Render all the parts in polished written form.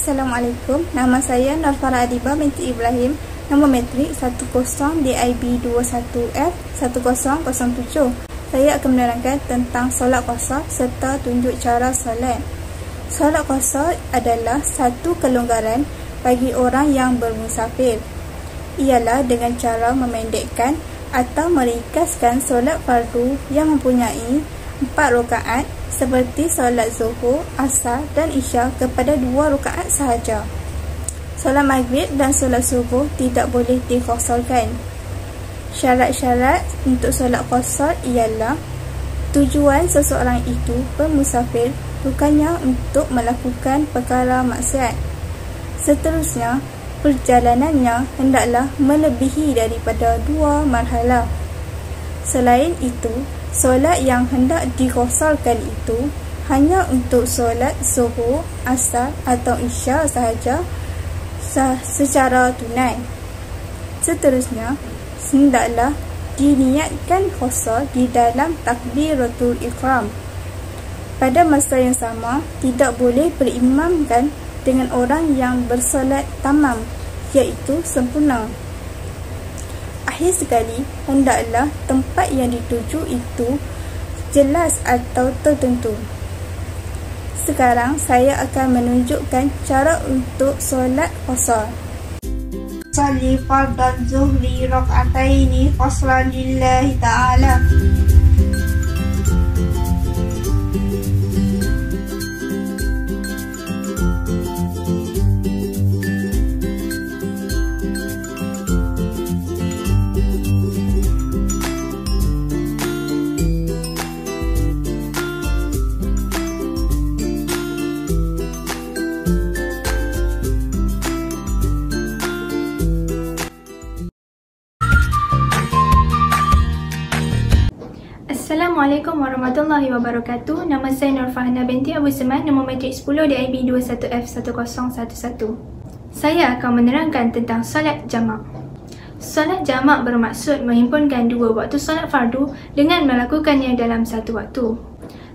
Assalamualaikum, nama saya Nurfara Adiba binti Ibrahim, nombor metrik 10 DIB 21F1007. Saya akan menerangkan tentang solat qasar serta tunjuk cara solat. Solat qasar adalah satu kelonggaran bagi orang yang bermusafir. Ialah dengan cara memendekkan atau meringkaskan solat fardu yang mempunyai 4 rakaat seperti solat zuhur, asar dan isya kepada 2 rakaat sahaja. Solat maghrib dan solat subuh tidak boleh dikosarkan. Syarat-syarat untuk solat qasar ialah tujuan seseorang itu bermusafir bukannya untuk melakukan perkara maksiat. Seterusnya, perjalanannya hendaklah melebihi daripada 2 marhalah. Selain itu, solat yang hendak dikosarkan itu hanya untuk solat zuhur, asar atau isya sahaja secara tunai. Seterusnya, hendaklah diniatkan qasar di dalam takbiratul ihram. Pada masa yang sama, tidak boleh berimamkan dengan orang yang bersolat tamam, iaitu sempurna. Akhir sekali, hendaklah tempat yang dituju itu jelas atau tertentu. Sekarang saya akan menunjukkan cara untuk solat qasar. Salli fardal zuhri rak'ataini qasran lillahi ta'ala. Assalamualaikum warahmatullahi wabarakatuh. Nama saya Nurfahana binti Abu Seman, nombor metrik 10 DIB 21F1011. Saya akan menerangkan tentang solat jamak. Solat jamak bermaksud menghimpunkan 2 waktu solat fardu dengan melakukannya dalam satu waktu.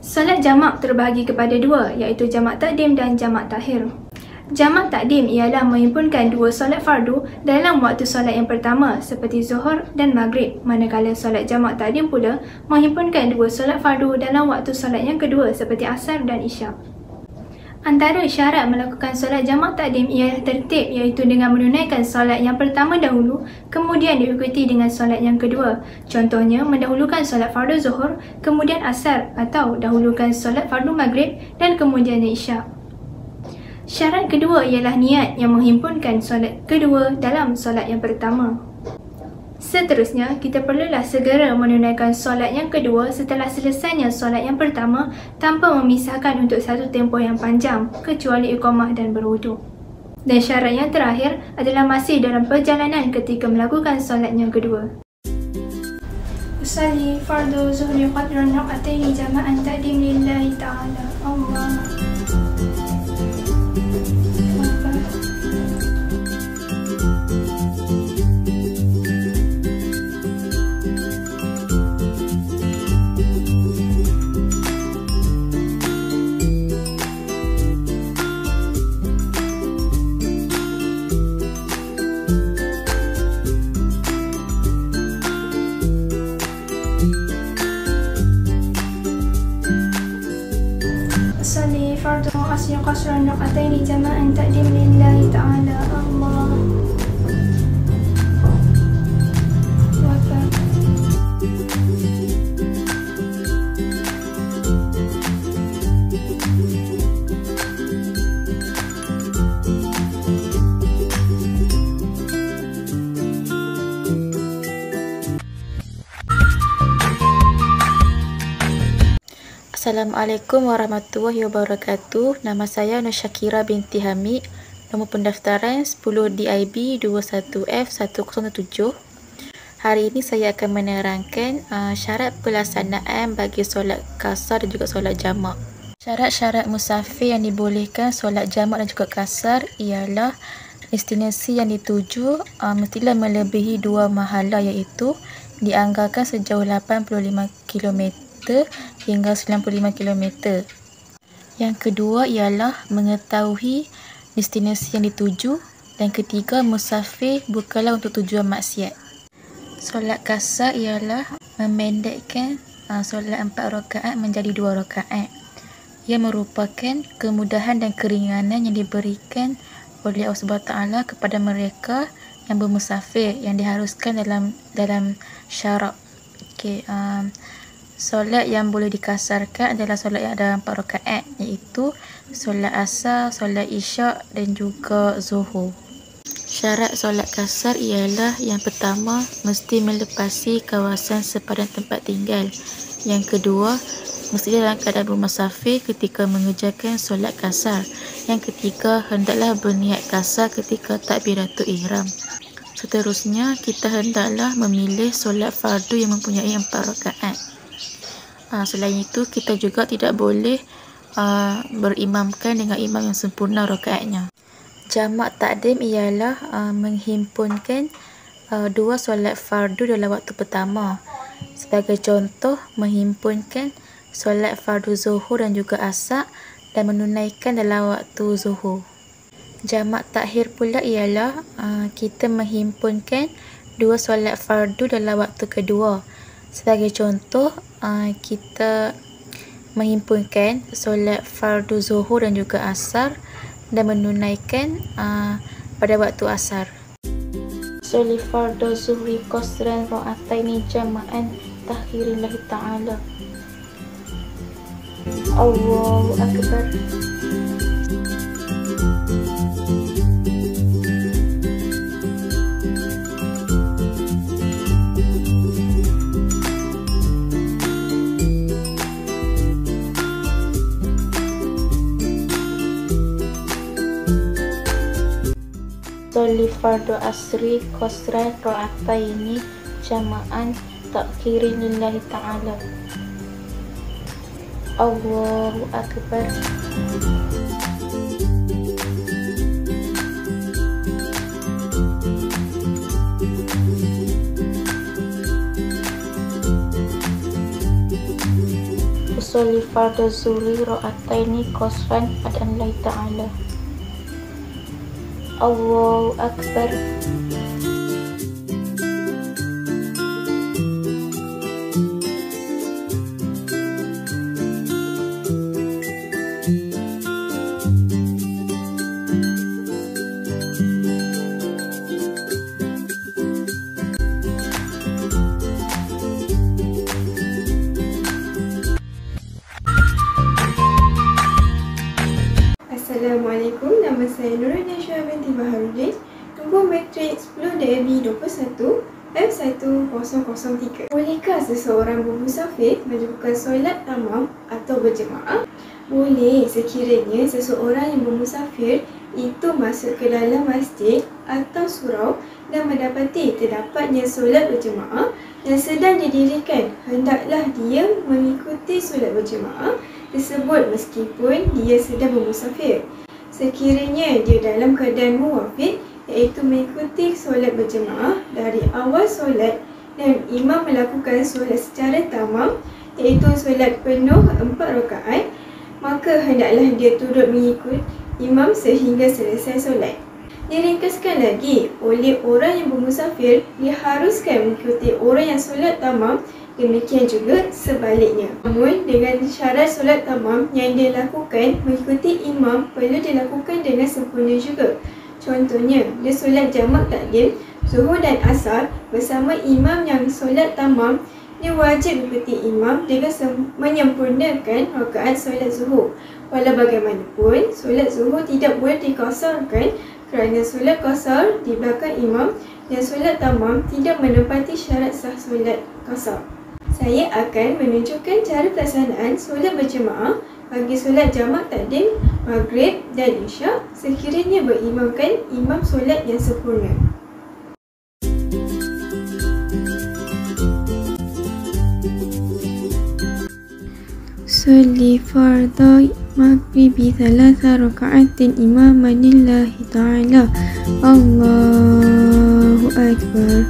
Solat jamak terbahagi kepada 2, iaitu jamak takdim dan jamak takhir. Jamak takdim ialah menghimpunkan 2 solat fardu dalam waktu solat yang pertama seperti zuhur dan maghrib, manakala solat jamak takdim pula menghimpunkan 2 solat fardu dalam waktu solat yang kedua seperti asar dan isyak. Antara syarat melakukan solat jamak takdim ialah tertib, iaitu dengan menunaikan solat yang pertama dahulu kemudian diikuti dengan solat yang kedua. Contohnya mendahulukan solat fardu zuhur kemudian asar, atau dahulukan solat fardu maghrib dan kemudian isyak. Syarat kedua ialah niat yang menghimpunkan solat kedua dalam solat yang pertama. Seterusnya, kita perlulah segera menunaikan solat yang kedua setelah selesainya solat yang pertama tanpa memisahkan untuk satu tempoh yang panjang kecuali iqamah dan berwuduk. Dan syarat yang terakhir adalah masih dalam perjalanan ketika melakukan solat yang kedua. Usalli fardu zuhri qadran rak'ataini jama'an ta'dim lillahi ta'ala. Allah. Salli fardu asri qasran rak'ataini jama'an ta'dim lillahi ta'ala. Allah. Assalamualaikum warahmatullahi wabarakatuh. Nama saya Nur Syakira binti Hamid, nombor pendaftaran 10 DIB 21F1007. Hari ini saya akan menerangkan syarat pelaksanaan bagi solat qasar dan juga solat jamak. Syarat-syarat musafir yang dibolehkan solat jamak dan juga qasar ialah destinasi yang dituju mestilah melebihi 2 mahalah, iaitu dianggarkan sejauh 85 km hingga 95 km. Yang kedua ialah mengetahui destinasi yang dituju. Dan ketiga, musafir bukanlah untuk tujuan maksiat. Solat qasar ialah memendekkan solat 4 rakaat menjadi 2 rakaat. Ia merupakan kemudahan dan keringanan yang diberikan oleh Allah SWT kepada mereka yang bermusafir, yang diharuskan dalam syarak. Solat yang boleh dikasarkan adalah solat yang ada 4 rakaat, iaitu solat asar, solat isyak dan juga zuhur. Syarat solat qasar ialah yang pertama, mesti melepasi kawasan sepadan tempat tinggal. Yang kedua, mesti dalam keadaan bermusafir ketika mengerjakan solat qasar. Yang ketiga, hendaklah berniat qasar ketika takbiratul ihram. Seterusnya, kita hendaklah memilih solat fardu yang mempunyai 4 rakaat. Selain itu, kita juga tidak boleh berimamkan dengan imam yang sempurna rakaatnya. Jamak takdim ialah menghimpunkan 2 solat fardu dalam waktu pertama. Sebagai contoh, menghimpunkan solat fardu zuhur dan juga asar dan menunaikan dalam waktu zuhur. Jamak takhir pula ialah kita menghimpunkan 2 solat fardu dalam waktu kedua. Sebagai contoh, kita menghimpunkan solat fardu zuhur dan juga asar dan menunaikan pada waktu asar. Soli fardu zuhri qasran ra'ataini jama'an takhirillahi ta'ala. Allahu Akbar. Soli fardu asri qasran ra'ataini jama'an takhirin lillahi ta'ala. Allahu Akbar. Soli fardu zuhri ra'ataini qasran adan lillahi ta'ala. Allahu Akbar. Assalamualaikum, nama saya Nurul Nashwa binti Baharudin, nombor matrik 10 DAB 21 F1003. Bolehkah seseorang bermusafir melakukan solat tamam atau berjemaah? Boleh sekiranya seseorang yang bermusafir itu masuk ke dalam masjid atau surau dan mendapati terdapatnya solat berjemaah yang sedang didirikan. Hendaklah dia mengikuti solat berjemaah tersebut meskipun dia sedang bermusafir. Sekiranya dia dalam keadaan muwafiq, iaitu mengikuti solat berjemaah dari awal solat dan imam melakukan solat secara tamam, iaitu solat penuh 4 rakaat, maka hendaklah dia turut mengikut imam sehingga selesai solat. Diringkaskan lagi, oleh orang yang bermusafir diharuskan mengikuti orang yang solat tamam, demikian juga sebaliknya. Namun dengan syarat solat tamam yang dilakukan mengikuti imam perlu dilakukan dengan sempurna juga. Contohnya, dia solat jamak takdim zuhur dan asar bersama imam yang solat tamam, dia wajib mengikuti imam dengan menyempurnakan rakaat solat zuhur. Walau bagaimanapun, solat zuhur tidak boleh dikosarkan kerana solat qasar di belakang imam dan solat tamam tidak menepati syarat sah solat qasar. Saya akan menunjukkan cara pelaksanaan solat berjemaah bagi solat jamak takdim, maghrib dan isyak sekiranya berimamkan imam solat yang sempurna. Soli fardhu maghribi 3 raka'atin imaman lillahi ta'ala. Allahu Akbar.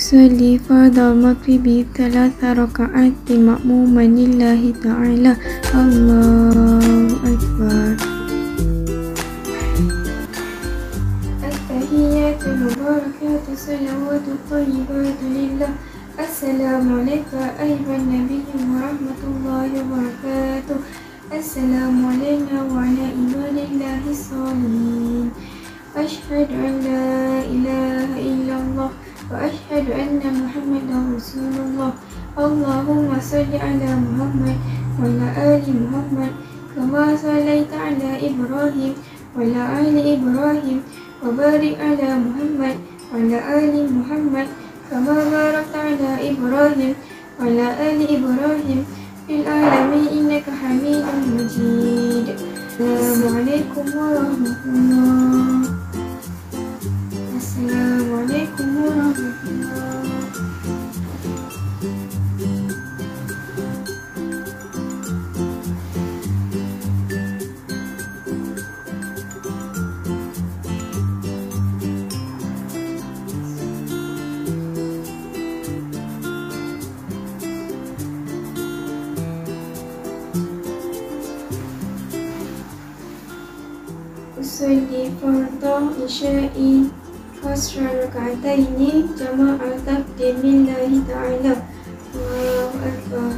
أصلي فرض المغرب 3 ركعات مأموما لله تعالى. الله أكبر. التحيات المباركات الصلوات الطيبات لله. السلام عليك أيها النبي ورحمة الله وبركاته. السلام علينا وعلى عباد الله الصالحين. أشهد أن لا إله إلا الله وأشهد أن محمدا رسول الله. اللهم صل على محمد وعلى آل محمد كما صليت على إبراهيم وعلى آل إبراهيم وبارك على محمد وعلى آل محمد كما باركت على إبراهيم وعلى آل إبراهيم في العالمين إنك حميد مجيد. السلام عليكم ورحمة الله. السلام عليكم ورحمة الله. أصلي فرض عشائي قصر ركعتين جماعة لله تعالى. الله أكبر.